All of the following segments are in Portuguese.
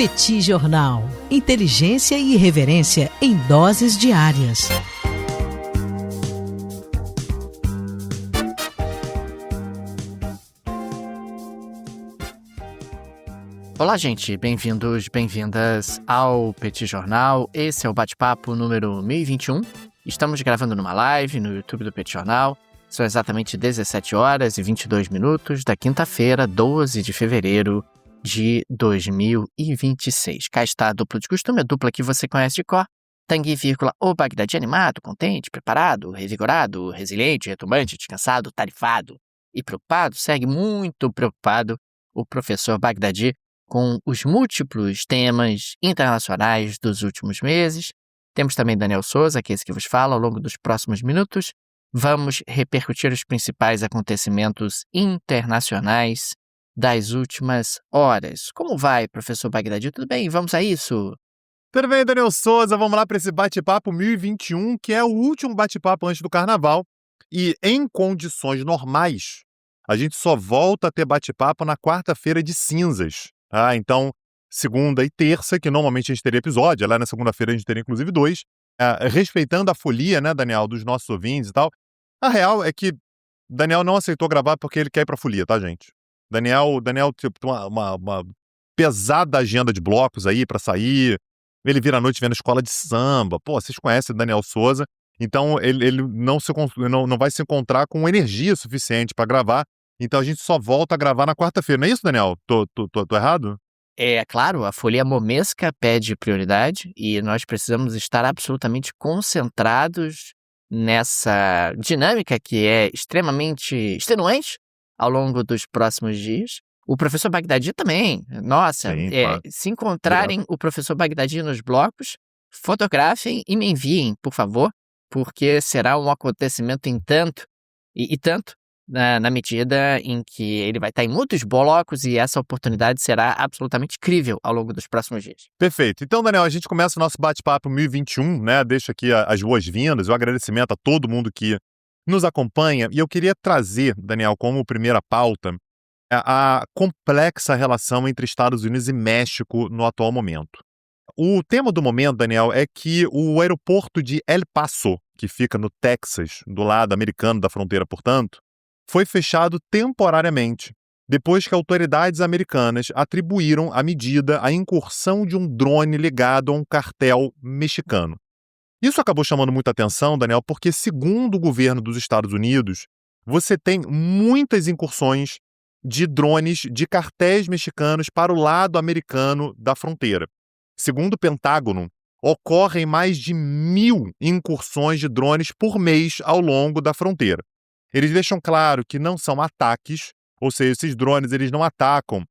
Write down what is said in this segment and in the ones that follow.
Petit Jornal. Inteligência e irreverência em doses diárias. Olá, gente. Bem-vindos, bem-vindas ao Petit Jornal. Esse é o bate-papo número 1021. Estamos gravando numa live no YouTube do Petit Jornal. São exatamente 17 horas e 22 minutos da quinta-feira, 12 de fevereiro de 2026. Cá está a dupla de costume, a dupla que você conhece de cor. Tanguy, o Bagdadi animado, contente, preparado, revigorado, resiliente, retumbante, descansado, tarifado e preocupado. Segue muito preocupado o professor Bagdadi com os múltiplos temas internacionais dos últimos meses. Temos também Daniel Souza, que é esse que vos fala. Ao longo dos próximos minutos, vamos repercutir os principais acontecimentos internacionais das últimas horas. Como vai, professor Bagdadi? Tudo bem? Vamos a isso? Tudo bem, Daniel Souza? Vamos lá para esse bate-papo 1021, que é o último bate-papo antes do Carnaval. E em condições normais, a gente só volta a ter bate-papo na quarta-feira de cinzas. Então, segunda e terça, que normalmente a gente teria episódio, lá na segunda-feira a gente teria inclusive 2, respeitando a folia, né, Daniel, dos nossos ouvintes e tal. A real é que Daniel não aceitou gravar porque ele quer ir pra folia, tá, gente? Daniel tipo, tem uma pesada agenda de blocos aí pra sair. Ele vira a noite vendo escola de samba. Pô, vocês conhecem o Daniel Souza. Então, ele não vai se encontrar com energia suficiente pra gravar. Então a gente só volta a gravar na quarta-feira. Não é isso, Daniel? Tô errado? É claro, a folia momesca pede prioridade e nós precisamos estar absolutamente concentrados nessa dinâmica que é extremamente extenuante ao longo dos próximos dias. O professor Bagdadi também. Nossa, Sim, claro. se encontrarem o professor Bagdadi nos blocos, fotografem e me enviem, por favor, porque será um acontecimento em tanto e tanto, na medida em que ele vai estar em muitos blocos e essa oportunidade será absolutamente incrível ao longo dos próximos dias. Perfeito. Então, Daniel, a gente começa o nosso bate-papo 1021, né? Deixo aqui as boas-vindas, o agradecimento a todo mundo que nos acompanha. E eu queria trazer, Daniel, como primeira pauta, a complexa relação entre Estados Unidos e México no atual momento. O tema do momento, Daniel, é que o aeroporto de El Paso, que fica no Texas, do lado americano da fronteira, portanto, foi fechado temporariamente, depois que autoridades americanas atribuíram à medida a incursão de um drone ligado a um cartel mexicano. Isso acabou chamando muita atenção, Daniel, porque, segundo o governo dos Estados Unidos, você tem muitas incursões de drones de cartéis mexicanos para o lado americano da fronteira. Segundo o Pentágono, ocorrem mais de 1.000 incursões de drones por mês ao longo da fronteira. Eles deixam claro que não são ataques, ou seja, esses drones eles não atacam,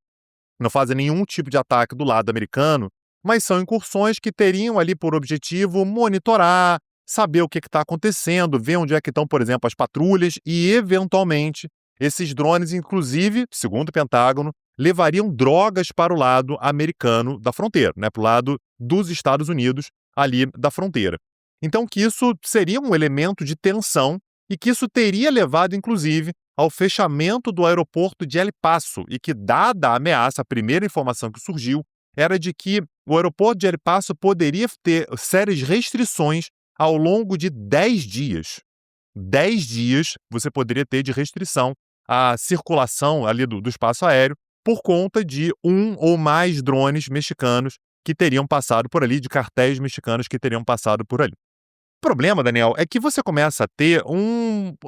não fazem nenhum tipo de ataque do lado americano, mas são incursões que teriam ali por objetivo monitorar, saber o que está acontecendo, ver onde é que estão, por exemplo, as patrulhas e, eventualmente, esses drones, inclusive, segundo o Pentágono, levariam drogas para o lado americano da fronteira, né, para o lado dos Estados Unidos, ali da fronteira. Então, que isso seria um elemento de tensão e que isso teria levado, inclusive, ao fechamento do aeroporto de El Paso e que, dada a ameaça, a primeira informação que surgiu era de que o aeroporto de El Paso poderia ter sérias restrições ao longo de 10 dias. 10 dias você poderia ter de restrição à circulação ali do espaço aéreo por conta de um ou mais drones mexicanos que teriam passado por ali, de cartéis mexicanos que teriam passado por ali. O problema, Daniel, é que você começa a ter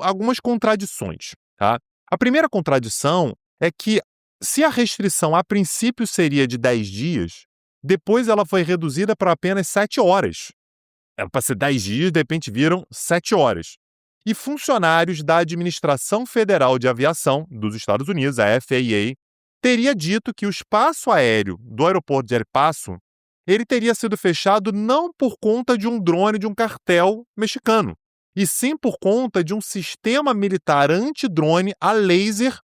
algumas contradições, tá? A primeira contradição é que, se a restrição a princípio seria de 10 dias, depois ela foi reduzida para apenas 7 horas. Era para ser 10 dias, de repente viram 7 horas. E funcionários da Administração Federal de Aviação dos Estados Unidos, a FAA, teria dito que o espaço aéreo do aeroporto de El Paso ele teria sido fechado não por conta de um drone de um cartel mexicano, e sim por conta de um sistema militar antidrone a laser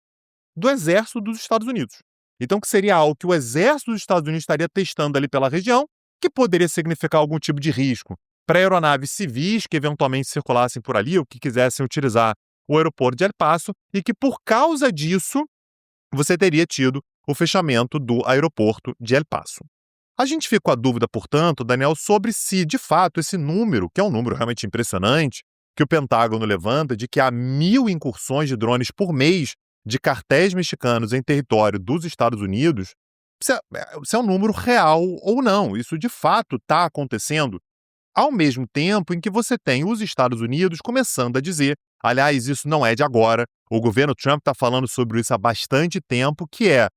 do Exército dos Estados Unidos. Então, que seria algo que o Exército dos Estados Unidos estaria testando ali pela região, que poderia significar algum tipo de risco para aeronaves civis que eventualmente circulassem por ali ou que quisessem utilizar o aeroporto de El Paso, e que, por causa disso, você teria tido o fechamento do aeroporto de El Paso. A gente fica com a dúvida, portanto, Daniel, sobre se, de fato, esse número, que é um número realmente impressionante, que o Pentágono levanta, de que há 1.000 incursões de drones por mês de cartéis mexicanos em território dos Estados Unidos, se é um número real ou não. Isso, de fato, está acontecendo, ao mesmo tempo em que você tem os Estados Unidos começando a dizer, aliás, isso não é de agora, o governo Trump está falando sobre isso há bastante tempo, que é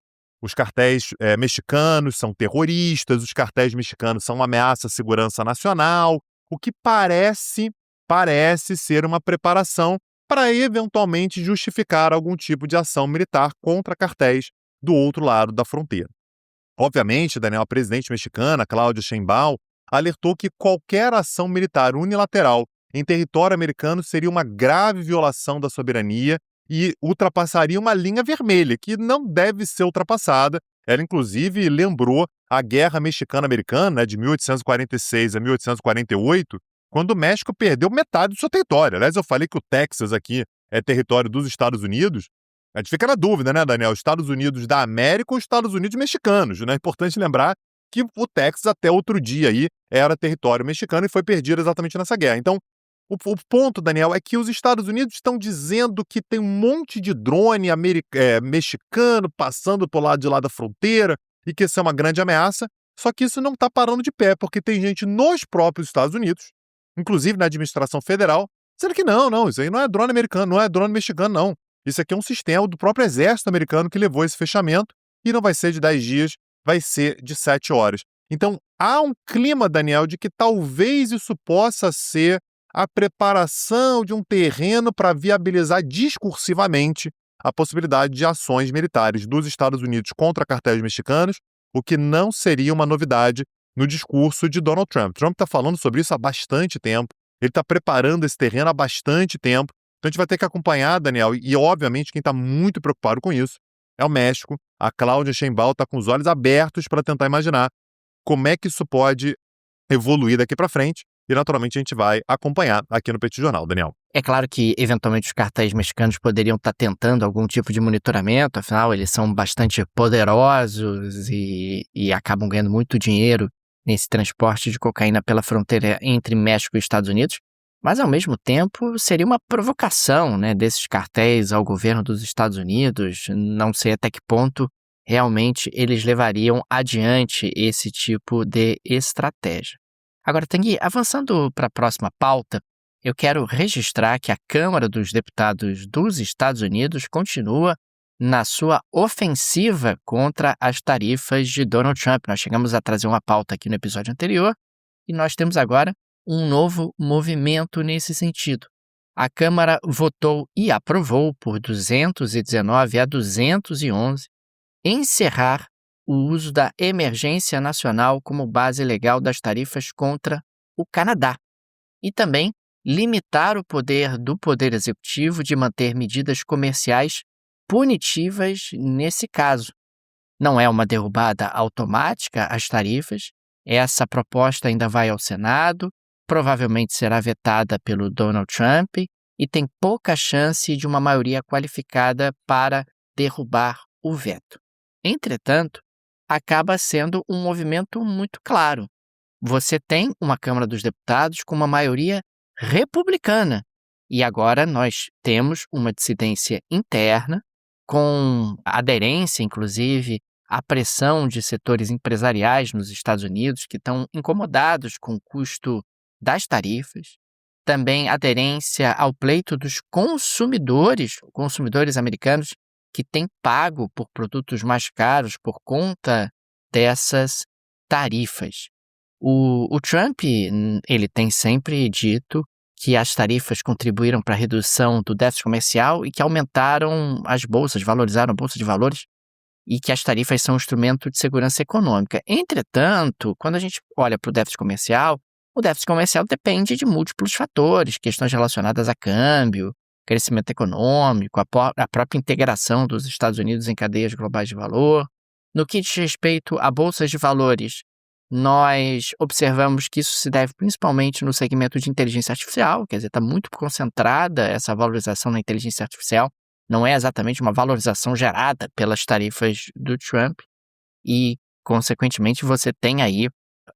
os cartéis mexicanos são terroristas, os cartéis mexicanos são uma ameaça à segurança nacional, o que parece ser uma preparação para eventualmente justificar algum tipo de ação militar contra cartéis do outro lado da fronteira. Obviamente, Daniel, a presidente mexicana, Claudia Sheinbaum, alertou que qualquer ação militar unilateral em território americano seria uma grave violação da soberania e ultrapassaria uma linha vermelha, que não deve ser ultrapassada. Ela, inclusive, lembrou a Guerra Mexicana-Americana, de 1846 a 1848, quando o México perdeu metade do seu território. Aliás, eu falei que o Texas aqui é território dos Estados Unidos. A gente fica na dúvida, né, Daniel? Estados Unidos da América ou Estados Unidos mexicanos, né? É importante lembrar que o Texas, até outro dia aí, era território mexicano e foi perdido exatamente nessa guerra. Então, o ponto, Daniel, é que os Estados Unidos estão dizendo que tem um monte de drone mexicano passando por lado de lá da fronteira e que isso é uma grande ameaça, só que isso não está parando de pé, porque tem gente nos próprios Estados Unidos, inclusive na administração federal, dizendo que não, isso aí não é drone americano, não é drone mexicano, não. Isso aqui é um sistema do próprio exército americano que levou esse fechamento e não vai ser de 10 dias, vai ser de 7 horas. Então, há um clima, Daniel, de que talvez isso possa ser a preparação de um terreno para viabilizar discursivamente a possibilidade de ações militares dos Estados Unidos contra cartéis mexicanos, o que não seria uma novidade no discurso de Donald Trump. Trump está falando sobre isso há bastante tempo, ele está preparando esse terreno há bastante tempo, então a gente vai ter que acompanhar, Daniel, e obviamente quem está muito preocupado com isso é o México. A Claudia Sheinbaum está com os olhos abertos para tentar imaginar como é que isso pode evoluir daqui para frente. E, naturalmente, a gente vai acompanhar aqui no Petit Jornal, Daniel. É claro que, eventualmente, os cartéis mexicanos poderiam estar tentando algum tipo de monitoramento, afinal, eles são bastante poderosos e acabam ganhando muito dinheiro nesse transporte de cocaína pela fronteira entre México e Estados Unidos. Mas, ao mesmo tempo, seria uma provocação, né, desses cartéis ao governo dos Estados Unidos. Não sei até que ponto realmente eles levariam adiante esse tipo de estratégia. Agora, Tanguy, avançando para a próxima pauta, eu quero registrar que a Câmara dos Deputados dos Estados Unidos continua na sua ofensiva contra as tarifas de Donald Trump. Nós chegamos a trazer uma pauta aqui no episódio anterior e nós temos agora um novo movimento nesse sentido. A Câmara votou e aprovou por 219 a 211 encerrar o uso da emergência nacional como base legal das tarifas contra o Canadá e também limitar o poder do Poder Executivo de manter medidas comerciais punitivas nesse caso. Não é uma derrubada automática às tarifas, essa proposta ainda vai ao Senado, provavelmente será vetada pelo Donald Trump e tem pouca chance de uma maioria qualificada para derrubar o veto. Entretanto, acaba sendo um movimento muito claro. Você tem uma Câmara dos Deputados com uma maioria republicana e agora nós temos uma dissidência interna com aderência, inclusive, à pressão de setores empresariais nos Estados Unidos que estão incomodados com o custo das tarifas, também aderência ao pleito dos consumidores americanos que têm pago por produtos mais caros por conta dessas tarifas. O Trump, ele tem sempre dito que as tarifas contribuíram para a redução do déficit comercial e que aumentaram as bolsas, valorizaram a bolsa de valores e que as tarifas são um instrumento de segurança econômica. Entretanto, quando a gente olha para o déficit comercial depende de múltiplos fatores, questões relacionadas a câmbio, crescimento econômico, a própria integração dos Estados Unidos em cadeias globais de valor. No que diz respeito a bolsas de valores, nós observamos que isso se deve principalmente no segmento de inteligência artificial, quer dizer, está muito concentrada essa valorização na inteligência artificial, não é exatamente uma valorização gerada pelas tarifas do Trump. E Consequentemente, você tem aí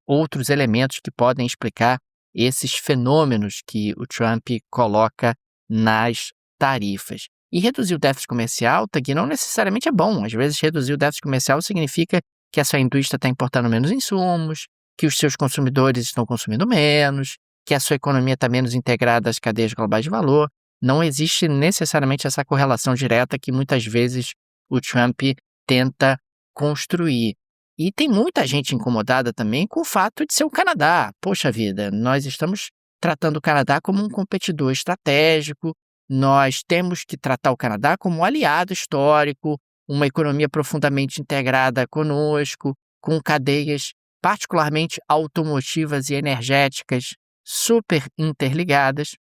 outros elementos que podem explicar esses fenômenos que o Trump coloca nas tarifas. E reduzir o déficit comercial, Tagui, não necessariamente é bom. Às vezes, reduzir o déficit comercial significa que a sua indústria está importando menos insumos, que os seus consumidores estão consumindo menos, que a sua economia está menos integrada às cadeias globais de valor. Não existe necessariamente essa correlação direta que muitas vezes o Trump tenta construir. E tem muita gente incomodada também com o fato de ser o Canadá. Poxa vida, nós estamos tratando o Canadá como um competidor estratégico, nós temos que tratar o Canadá como um aliado histórico, uma economia profundamente integrada conosco, com cadeias particularmente automotivas e energéticas super interligadas.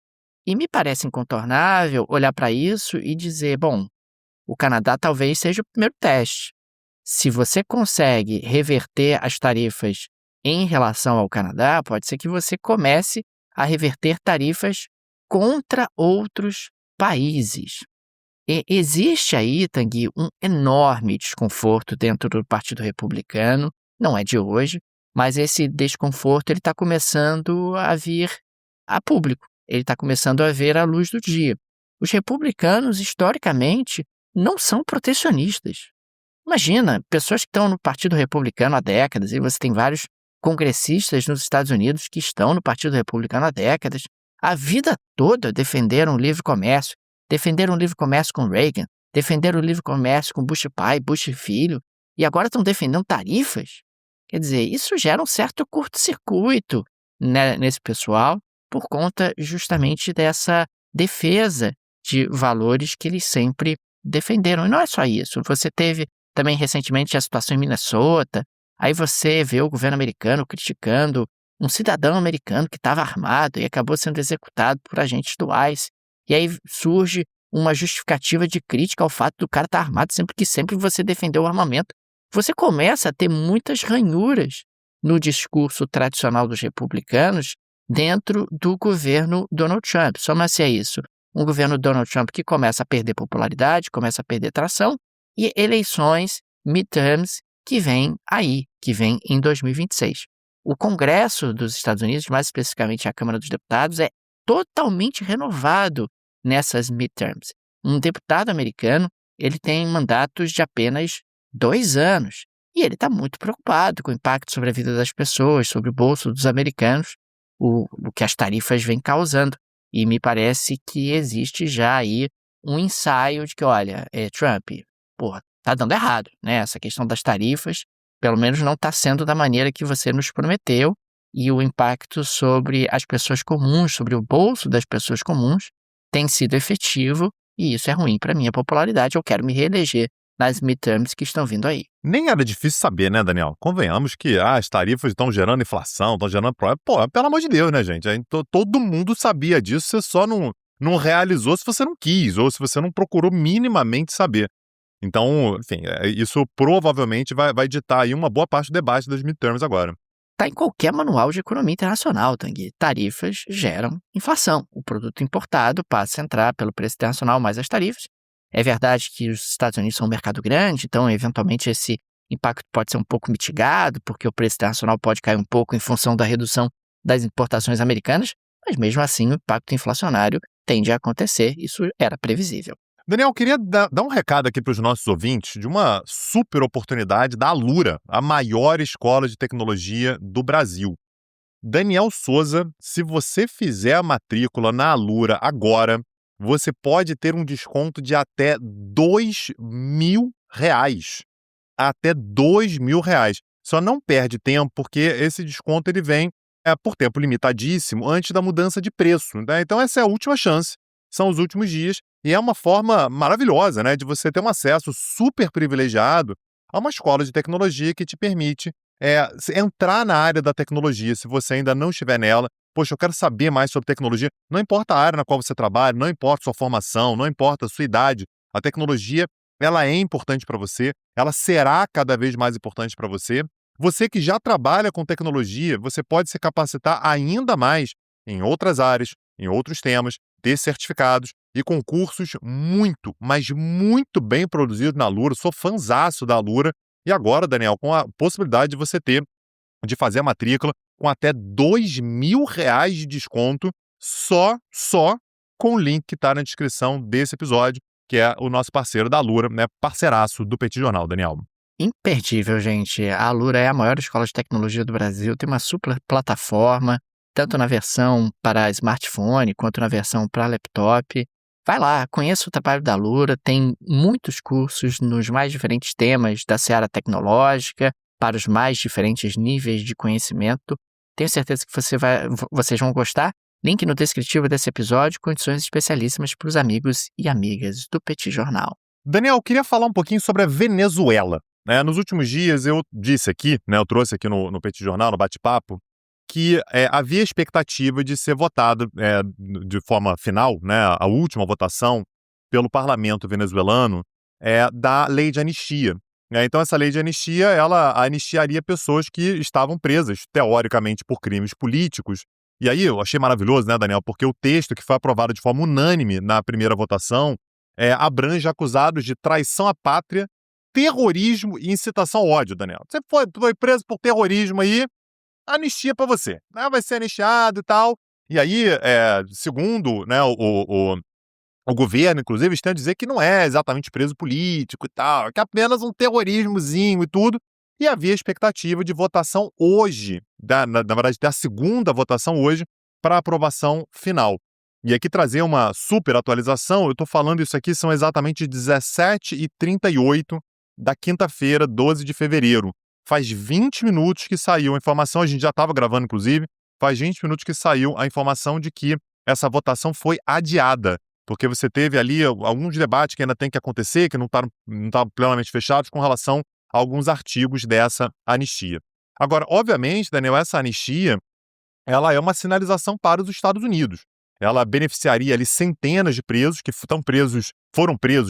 E me parece incontornável olhar para isso e dizer, bom, o Canadá talvez seja o primeiro teste. Se você consegue reverter as tarifas em relação ao Canadá, pode ser que você comece a reverter tarifas contra outros países. E existe aí, Tanguy, um enorme desconforto dentro do Partido Republicano, não é de hoje, mas esse desconforto está começando a vir a público, ele está começando a ver a luz do dia. Os republicanos, historicamente, não são protecionistas. Imagina, pessoas que estão no Partido Republicano há décadas, e você tem vários congressistas nos Estados Unidos que estão no Partido Republicano há décadas, a vida toda defenderam o livre comércio com Reagan, defenderam o livre comércio com Bush pai, Bush filho, e agora estão defendendo tarifas. Quer dizer, isso gera um certo curto-circuito, né, nesse pessoal, por conta justamente dessa defesa de valores que eles sempre defenderam. E não é só isso, você teve também recentemente a situação em Minnesota, aí você vê o governo americano criticando um cidadão americano que estava armado e acabou sendo executado por agentes do ICE. E aí surge uma justificativa de crítica ao fato do cara estar armado sempre você defendeu o armamento. Você começa a ter muitas ranhuras no discurso tradicional dos republicanos dentro do governo Donald Trump. Soma-se a isso um governo Donald Trump que começa a perder popularidade, começa a perder tração, e eleições, midterms, que vem em 2026. O Congresso dos Estados Unidos, mais especificamente a Câmara dos Deputados, é totalmente renovado nessas midterms. Um deputado americano, ele tem mandatos de apenas 2 anos, e ele está muito preocupado com o impacto sobre a vida das pessoas, sobre o bolso dos americanos, o que as tarifas vêm causando. E me parece que existe já aí um ensaio de que, olha, Trump, tá dando errado, né? Essa questão das tarifas, pelo menos não está sendo da maneira que você nos prometeu, e o impacto sobre as pessoas comuns, sobre o bolso das pessoas comuns, tem sido efetivo, e isso é ruim para a minha popularidade. Eu quero me reeleger nas midterms que estão vindo aí. Nem era difícil saber, né, Daniel? Convenhamos que as tarifas estão gerando inflação, estão gerando problema. Pô, pelo amor de Deus, né, gente? Todo mundo sabia disso, você só não realizou se você não quis, ou se você não procurou minimamente saber. Então, enfim, isso provavelmente vai ditar aí uma boa parte do debate das midterms agora. Está em qualquer manual de economia internacional, Tanguy. Tarifas geram inflação. O produto importado passa a entrar pelo preço internacional mais as tarifas. É verdade que os Estados Unidos são um mercado grande, então, eventualmente, esse impacto pode ser um pouco mitigado, porque o preço internacional pode cair um pouco em função da redução das importações americanas, mas, mesmo assim, o impacto inflacionário tende a acontecer. Isso era previsível. Daniel, eu queria dar um recado aqui para os nossos ouvintes de uma super oportunidade da Alura, a maior escola de tecnologia do Brasil. Daniel Souza, se você fizer a matrícula na Alura agora, você pode ter um desconto de até R$2.000. Até R$2.000. Só não perde tempo, porque esse desconto ele vem por tempo limitadíssimo antes da mudança de preço, né? Então essa é a última chance, são os últimos dias, e é uma forma maravilhosa, né, de você ter um acesso super privilegiado a uma escola de tecnologia que te permite entrar na área da tecnologia, se você ainda não estiver nela. Poxa, eu quero saber mais sobre tecnologia. Não importa a área na qual você trabalha, não importa sua formação, não importa a sua idade. A tecnologia, ela é importante para você, ela será cada vez mais importante para você. Você que já trabalha com tecnologia, você pode se capacitar ainda mais em outras áreas, em outros temas, ter certificados e concursos muito, mas muito bem produzidos na Alura. Sou fãzaço da Alura E agora, Daniel, com a possibilidade de você de fazer a matrícula com até R$ 2.000 de desconto só com o link que está na descrição desse episódio, que é o nosso parceiro da Alura, né, parceiraço do Petit Jornal, Daniel. Imperdível, gente. A Alura é a maior escola de tecnologia do Brasil, tem uma super plataforma, tanto na versão para smartphone quanto na versão para laptop. Vai lá, conheça o trabalho da Alura, tem muitos cursos nos mais diferentes temas da seara tecnológica, para os mais diferentes níveis de conhecimento. Tenho certeza que vocês vão gostar. Link no descritivo desse episódio, condições especialíssimas para os amigos e amigas do Petit Jornal. Daniel, eu queria falar um pouquinho sobre a Venezuela. Nos últimos dias eu disse aqui, eu trouxe aqui no Petit Jornal, no bate-papo, que havia expectativa de ser votado de forma final, a última votação pelo parlamento venezuelano da lei de anistia. Então essa lei de anistia, ela anistiaria pessoas que estavam presas, teoricamente, por crimes políticos. E aí eu achei maravilhoso, Daniel, porque o texto que foi aprovado de forma unânime na primeira votação abrange acusados de traição à pátria, terrorismo e incitação ao ódio, Daniel. Você foi preso por terrorismo aí, anistia pra você, vai ser anistiado e tal. E aí, segundo o governo, inclusive, eles têm a dizer que não é exatamente preso político e tal, que é apenas um terrorismozinho e tudo. E havia expectativa de votação hoje, na verdade, da segunda votação hoje, para aprovação final. E aqui trazer uma super atualização, eu estou falando isso aqui, são exatamente 17h38 da quinta-feira, 12 de fevereiro. Faz 20 minutos que saiu a informação, a gente já estava gravando, inclusive, faz 20 minutos que saiu a informação de que essa votação foi adiada, porque você teve ali alguns debates que ainda tem que acontecer, que não estavam plenamente fechados com relação a alguns artigos dessa anistia. Agora, obviamente, Daniel, essa anistia, ela é uma sinalização para os Estados Unidos. Ela beneficiaria ali centenas de presos que foram presos,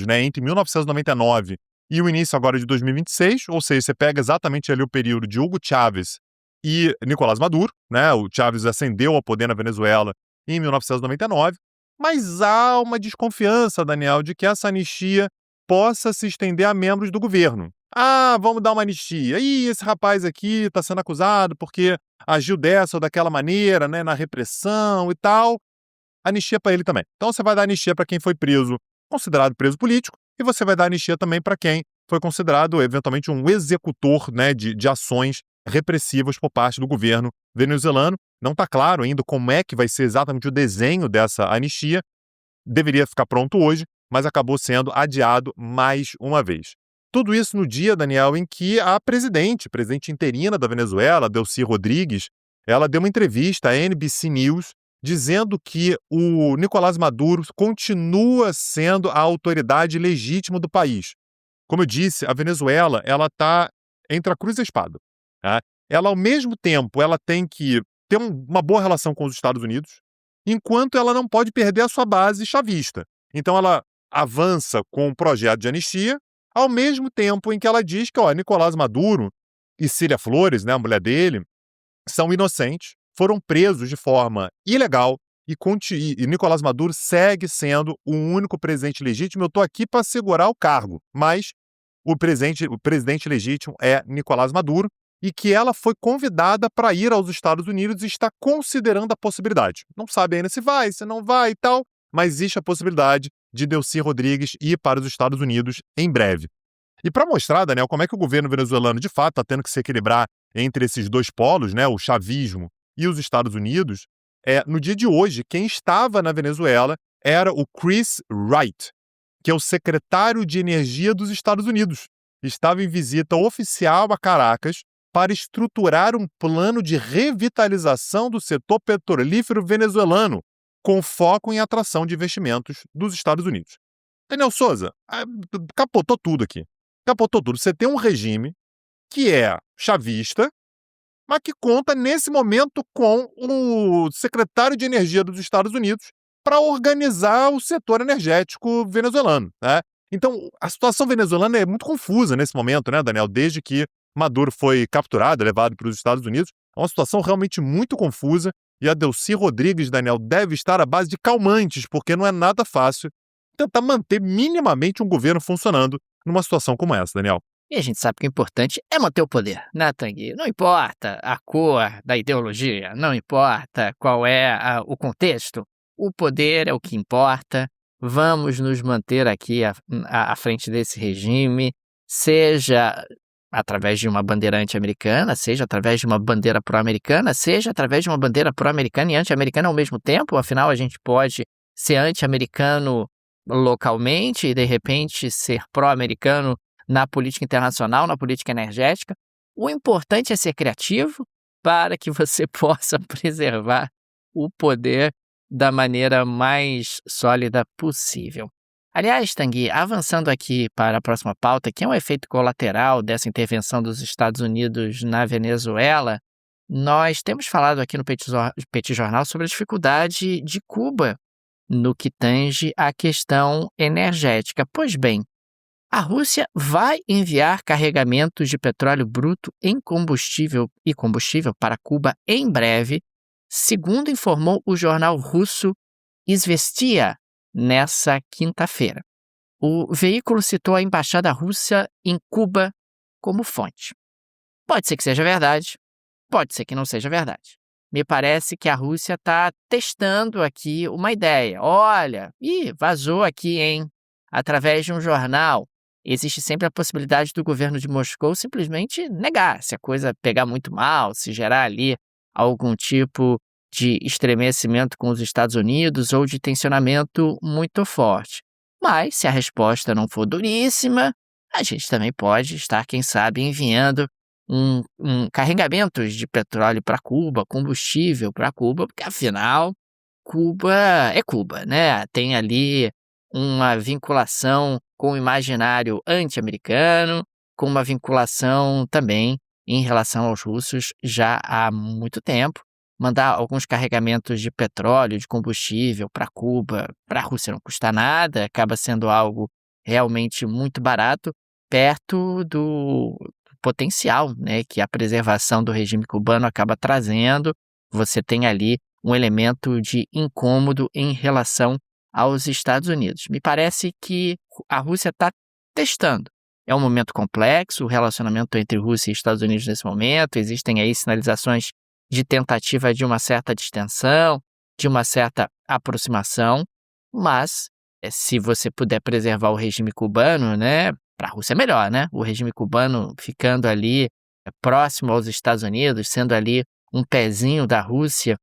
entre 1999 e o início agora de 2026, ou seja, você pega exatamente ali o período de Hugo Chávez e Nicolás Maduro, O Chávez ascendeu ao poder na Venezuela em 1999, mas há uma desconfiança, Daniel, de que essa anistia possa se estender a membros do governo. Vamos dar uma anistia. Esse rapaz aqui está sendo acusado porque agiu dessa ou daquela maneira, na repressão e tal. Anistia para ele também. Então você vai dar anistia para quem foi considerado preso político, e você vai dar anistia também para quem foi considerado, eventualmente, um executor de ações repressivas por parte do governo venezuelano. Não está claro ainda como é que vai ser exatamente o desenho dessa anistia. Deveria ficar pronto hoje, mas acabou sendo adiado mais uma vez. Tudo isso no dia, Daniel, em que a presidente interina da Venezuela, Delcy Rodrigues, ela deu uma entrevista à NBC News dizendo que o Nicolás Maduro continua sendo a autoridade legítima do país. Como eu disse, a Venezuela ela está entre a cruz e a espada. Ela, ao mesmo tempo, ela tem que ter uma boa relação com os Estados Unidos, enquanto ela não pode perder a sua base chavista. Então ela avança com um projeto de anistia, ao mesmo tempo em que ela diz que Nicolás Maduro e Cília Flores, a mulher dele, são inocentes, foram presos de forma ilegal e Nicolás Maduro segue sendo o único presidente legítimo. Eu estou aqui para segurar o cargo, mas o presidente legítimo é Nicolás Maduro, e que ela foi convidada para ir aos Estados Unidos e está considerando a possibilidade. Não sabe ainda se vai, se não vai e tal, mas existe a possibilidade de Delcy Rodrigues ir para os Estados Unidos em breve. E para mostrar, Daniel, como é que o governo venezuelano de fato está tendo que se equilibrar entre esses dois polos, o chavismo e os Estados Unidos, no dia de hoje, quem estava na Venezuela era o Chris Wright, que é o secretário de Energia dos Estados Unidos. Estava em visita oficial a Caracas para estruturar um plano de revitalização do setor petrolífero venezuelano, com foco em atração de investimentos dos Estados Unidos. Daniel Souza, capotou tudo aqui. Capotou tudo. Você tem um regime que é chavista, mas que conta, nesse momento, com o secretário de Energia dos Estados Unidos para organizar o setor energético venezuelano. Então, a situação venezuelana é muito confusa nesse momento, Daniel? Desde que Maduro foi capturado, levado para os Estados Unidos, é uma situação realmente muito confusa, e a Delcy Rodrigues, Daniel, deve estar à base de calmantes, porque não é nada fácil tentar manter minimamente um governo funcionando numa situação como essa, Daniel. E a gente sabe que o importante é manter o poder, né, Tanguy? Não importa a cor da ideologia, não importa qual é o contexto, o poder é o que importa. Vamos nos manter aqui à frente desse regime, seja através de uma bandeira anti-americana, seja através de uma bandeira pró-americana, seja através de uma bandeira pró-americana e anti-americana ao mesmo tempo. Afinal, a gente pode ser anti-americano localmente e, de repente, ser pró-americano na política internacional, na política energética. O importante é ser criativo para que você possa preservar o poder da maneira mais sólida possível. Aliás, Tanguy, avançando aqui para a próxima pauta, que é um efeito colateral dessa intervenção dos Estados Unidos na Venezuela, nós temos falado aqui no Petit Jornal sobre a dificuldade de Cuba no que tange à questão energética. Pois bem, a Rússia vai enviar carregamentos de petróleo bruto em combustível para Cuba em breve, segundo informou o jornal russo Izvestia nessa quinta-feira. O veículo citou a embaixada russa em Cuba como fonte. Pode ser que seja verdade, pode ser que não seja verdade. Me parece que a Rússia está testando aqui uma ideia. Olha, vazou aqui, hein? Através de um jornal. Existe sempre a possibilidade do governo de Moscou simplesmente negar, se a coisa pegar muito mal, se gerar ali algum tipo de estremecimento com os Estados Unidos ou de tensionamento muito forte. Mas, se a resposta não for duríssima, a gente também pode estar, quem sabe, enviando carregamentos de petróleo para Cuba, combustível para Cuba, porque, afinal, Cuba é Cuba, né? Tem ali uma vinculação com o imaginário anti-americano, com uma vinculação também em relação aos russos já há muito tempo. Mandar alguns carregamentos de petróleo, de combustível para Cuba, para a Rússia não custa nada, acaba sendo algo realmente muito barato, perto do potencial, né, que a preservação do regime cubano acaba trazendo. Você tem ali um elemento de incômodo em relação aos Estados Unidos. Me parece que a Rússia está testando. É um momento complexo, o relacionamento entre Rússia e Estados Unidos nesse momento, existem aí sinalizações de tentativa de uma certa distensão, de uma certa aproximação, mas se você puder preservar o regime cubano, né, para a Rússia é melhor, né? O regime cubano ficando ali próximo aos Estados Unidos, sendo ali um pezinho da Rússia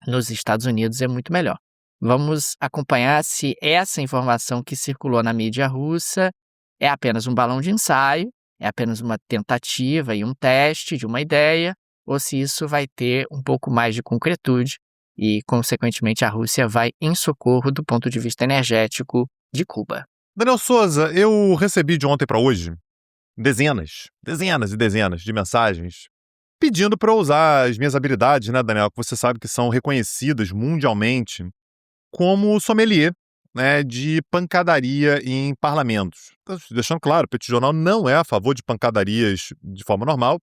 nos Estados Unidos é muito melhor. Vamos acompanhar se essa informação que circulou na mídia russa é apenas um balão de ensaio, é apenas uma tentativa e um teste de uma ideia, ou se isso vai ter um pouco mais de concretude e, consequentemente, a Rússia vai em socorro do ponto de vista energético de Cuba. Daniel Souza, eu recebi de ontem para hoje dezenas e dezenas de mensagens pedindo para eu usar as minhas habilidades, né, Daniel, que você sabe que são reconhecidas mundialmente como sommelier, né, de pancadaria em parlamentos. Então, deixando claro, o Petit Jornal não é a favor de pancadarias de forma normal,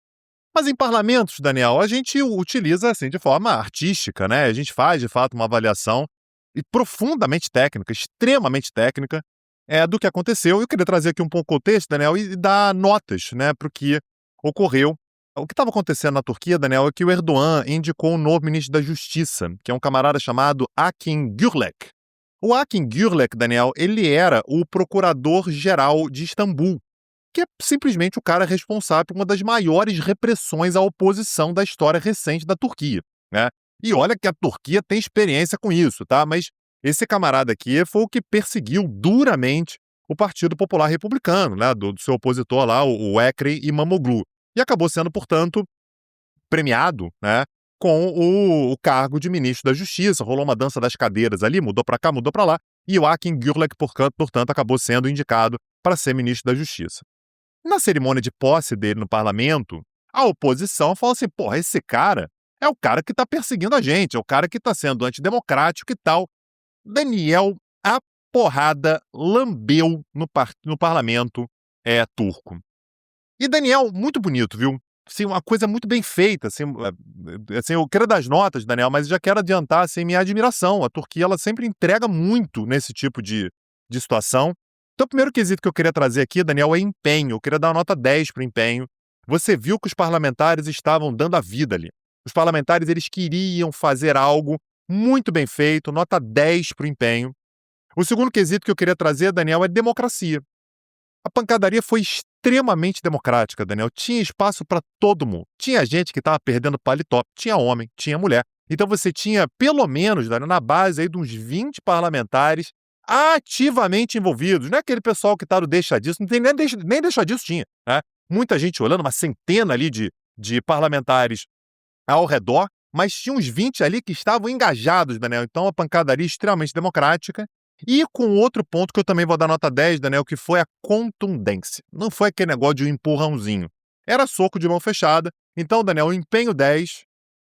mas em parlamentos, Daniel, a gente utiliza assim de forma artística, né? A gente faz, de fato, uma avaliação profundamente técnica, extremamente técnica, do que aconteceu. Eu queria trazer aqui um pouco o contexto, Daniel, e dar notas, né, para o que ocorreu. O que estava acontecendo na Turquia, Daniel, é que o Erdogan indicou um novo ministro da Justiça, que é um camarada chamado Akin Gürlek. O Akin Gürlek, Daniel, ele era o procurador-geral de Istambul, que é simplesmente o cara responsável por uma das maiores repressões à oposição da história recente da Turquia, né? E olha que a Turquia tem experiência com isso, tá? Mas esse camarada aqui foi o que perseguiu duramente o Partido Popular Republicano, né? Do seu opositor lá, o Ekrem İmamoğlu. E acabou sendo, portanto, premiado, né, com o cargo de ministro da Justiça. Rolou uma dança das cadeiras ali, mudou para cá, mudou para lá, e o Akin Gürlek, portanto, acabou sendo indicado para ser ministro da Justiça. Na cerimônia de posse dele no parlamento, a oposição falou assim, porra, esse cara é o cara que está perseguindo a gente, é o cara que está sendo antidemocrático e tal. Daniel, a porrada lambeu no parlamento turco. E Daniel, muito bonito, viu? Assim, uma coisa muito bem feita. Assim, eu quero dar as notas, Daniel, mas já quero adiantar assim, minha admiração. A Turquia ela sempre entrega muito nesse tipo de situação. Então, o primeiro quesito que eu queria trazer aqui, Daniel, é empenho. Eu queria dar uma nota 10 para o empenho. Você viu que os parlamentares estavam dando a vida ali. Os parlamentares, eles queriam fazer algo muito bem feito, nota 10 para o empenho. O segundo quesito que eu queria trazer, Daniel, é democracia. A pancadaria foi extremamente democrática, Daniel. Tinha espaço para todo mundo. Tinha gente que estava perdendo paletó, tinha homem, tinha mulher. Então você tinha, pelo menos, Daniel, na base aí de uns 20 parlamentares ativamente envolvidos. Não é aquele pessoal que está no deixa disso, não tem nem deixa disso tinha, né? Muita gente olhando, uma centena ali de parlamentares ao redor, mas tinha uns 20 ali que estavam engajados, Daniel. Então a pancadaria extremamente democrática. E com outro ponto que eu também vou dar nota 10, Daniel, que foi a contundência. Não foi aquele negócio de um empurrãozinho. Era soco de mão fechada. Então, Daniel, empenho 10,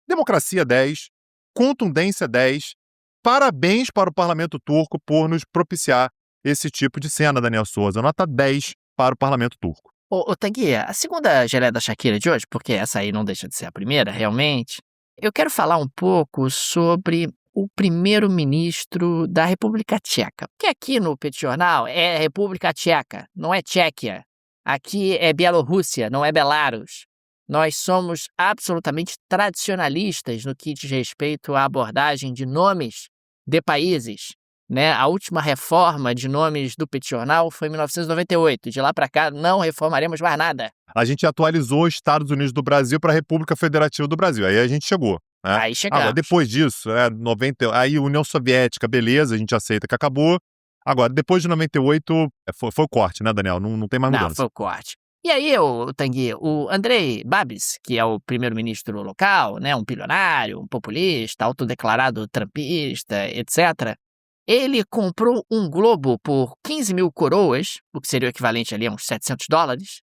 democracia 10, contundência 10. Parabéns para o parlamento turco por nos propiciar esse tipo de cena, Daniel Souza. Nota 10 para o parlamento turco. Ô Tanguy, a segunda geleia da Shakira de hoje, porque essa aí não deixa de ser a primeira, realmente, eu quero falar um pouco sobre o primeiro-ministro da República Tcheca. Porque aqui no Petit Jornal é República Tcheca, não é Tchequia. Aqui é Bielorrússia, não é Belarus. Nós somos absolutamente tradicionalistas no que diz respeito à abordagem de nomes de países. Né? A última reforma de nomes do Petit Jornal foi em 1998. De lá para cá, não reformaremos mais nada. A gente atualizou os Estados Unidos do Brasil para a República Federativa do Brasil. Aí a gente chegou. Né? Aí chegamos. Agora, depois disso, 90, aí União Soviética, beleza, a gente aceita que acabou. Agora, depois de 98, foi o corte, né, Daniel? Não tem mais mudança. Não, foi o corte. E aí, Tanguy, o Andrei Babis, que é o primeiro-ministro local, né, um bilionário, um populista, autodeclarado trumpista, etc., ele comprou um globo por 15 mil coroas, o que seria o equivalente ali a uns $700,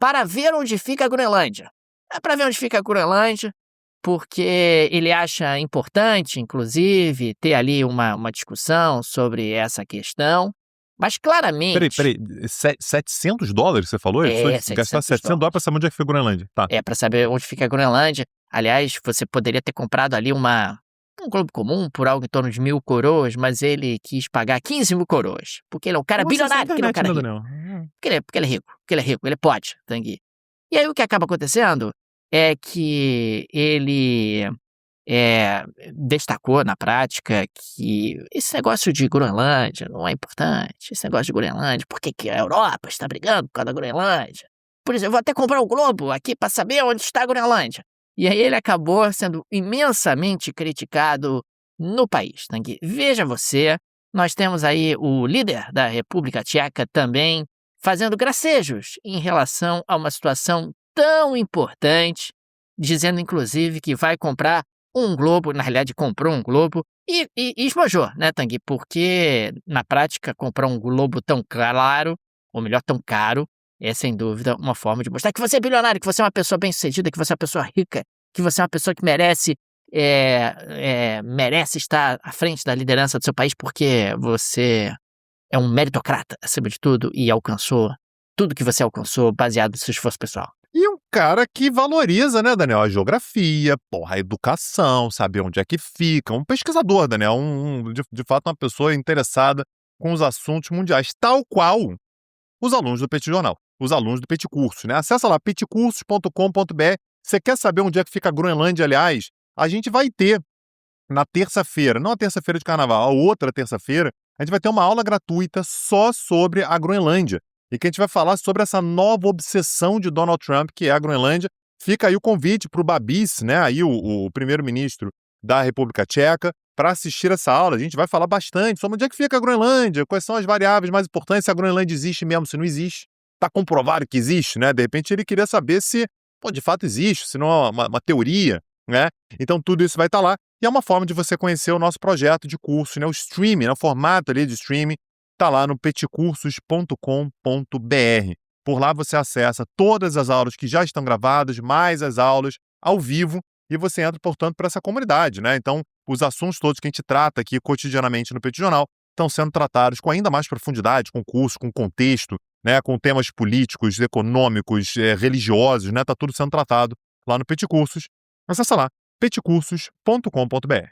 para ver onde fica a Groenlândia. É para ver onde fica a Groenlândia, porque ele acha importante, inclusive, ter ali uma discussão sobre essa questão. Mas claramente... Peraí, $700 você falou? Ele $700. gastar $700 para saber onde é que fica a Groenlândia. Tá. É, para saber onde fica a Groenlândia. Aliás, você poderia ter comprado ali um globo comum por algo em torno de 1.000 coroas, mas ele quis pagar 15 mil coroas. Porque ele é um cara bilionário, porque ele é um cara rico. Porque ele é rico, ele pode, Tanguy. E aí o que acaba acontecendo é que ele destacou na prática que esse negócio de Groenlândia não é importante. Esse negócio de Groenlândia, por que a Europa está brigando por causa da Groenlândia? Por isso, eu vou até comprar um globo aqui para saber onde está a Groenlândia. E aí ele acabou sendo imensamente criticado no país, Tanguy. Veja você, nós temos aí o líder da República Tcheca também fazendo gracejos em relação a uma situação tão importante, dizendo inclusive que vai comprar um globo, na realidade comprou um globo e esmojou, né, Tanguy? Porque na prática comprar um globo tão claro, ou melhor, tão caro, é sem dúvida uma forma de mostrar que você é bilionário, que você é uma pessoa bem-sucedida, que você é uma pessoa rica, que você é uma pessoa que merece estar à frente da liderança do seu país porque você é um meritocrata, acima de tudo, e alcançou tudo que você alcançou baseado no seu esforço pessoal. E um cara que valoriza, né, Daniel, a geografia, a educação, saber onde é que fica. Um pesquisador, Daniel, de fato uma pessoa interessada com os assuntos mundiais, tal qual os alunos do Petit Jornal, os alunos do Petit Cursos, né? Acessa lá, petcursos.com.br. Você quer saber onde é que fica a Groenlândia, aliás? A gente vai ter na terça-feira, não a terça-feira de carnaval, a outra terça-feira, a gente vai ter uma aula gratuita só sobre a Groenlândia. E que a gente vai falar sobre essa nova obsessão de Donald Trump, que é a Groenlândia. Fica aí o convite para o Babis, né, aí o primeiro-ministro da República Tcheca, para assistir essa aula. A gente vai falar bastante sobre onde é que fica a Groenlândia, quais são as variáveis mais importantes, se a Groenlândia existe mesmo, se não existe. Está comprovado que existe, né? De repente ele queria saber se, de fato existe, se não é uma teoria, né? Então tudo isso vai estar lá. E é uma forma de você conhecer o nosso projeto de curso, né? O streaming, né? O formato ali de streaming. Está lá no petcursos.com.br. Por lá você acessa todas as aulas que já estão gravadas, mais as aulas ao vivo, e você entra, portanto, para essa comunidade, né? Então, os assuntos todos que a gente trata aqui cotidianamente no Petit Jornal estão sendo tratados com ainda mais profundidade, com curso, com contexto, né? Com temas políticos, econômicos, religiosos, né? Está tudo sendo tratado lá no Petit Cursos. Acessa lá, petcursos.com.br.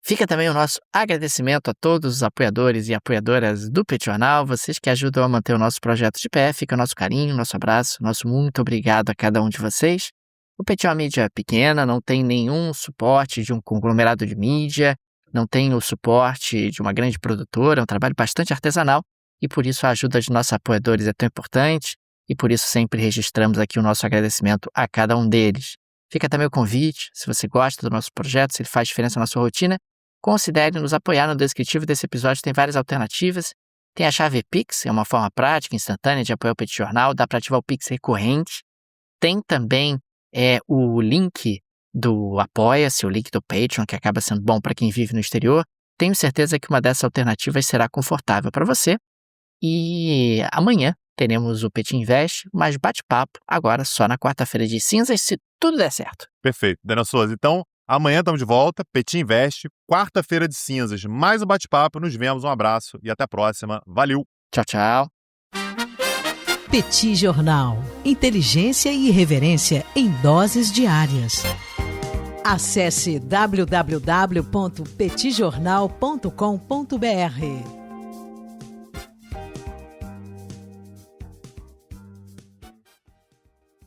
Fica também o nosso agradecimento a todos os apoiadores e apoiadoras do Pet Jornal, vocês que ajudam a manter o nosso projeto de pé. Fica o nosso carinho, nosso abraço, nosso muito obrigado a cada um de vocês. O Pet é uma mídia pequena, não tem nenhum suporte de um conglomerado de mídia, não tem o suporte de uma grande produtora, é um trabalho bastante artesanal e por isso a ajuda de nossos apoiadores é tão importante e por isso sempre registramos aqui o nosso agradecimento a cada um deles. Fica também o convite, se você gosta do nosso projeto, se ele faz diferença na sua rotina, considere nos apoiar. No descritivo desse episódio tem várias alternativas. Tem a chave Pix, é uma forma prática, instantânea de apoiar o Pet Jornal, dá para ativar o Pix recorrente. Tem também o link do Apoia-se, o link do Patreon, que acaba sendo bom para quem vive no exterior. Tenho certeza que uma dessas alternativas será confortável para você. E amanhã teremos o Pet Invest, mas bate-papo agora só na quarta-feira de cinzas, se tudo der certo. Perfeito. Daniel Souza, então amanhã estamos de volta, Pet Invest, quarta-feira de cinzas, mais um bate-papo. Nos vemos, um abraço e até a próxima. Valeu! Tchau, tchau. Petit Jornal. Inteligência e irreverência em doses diárias. Acesse www.petitjornal.com.br.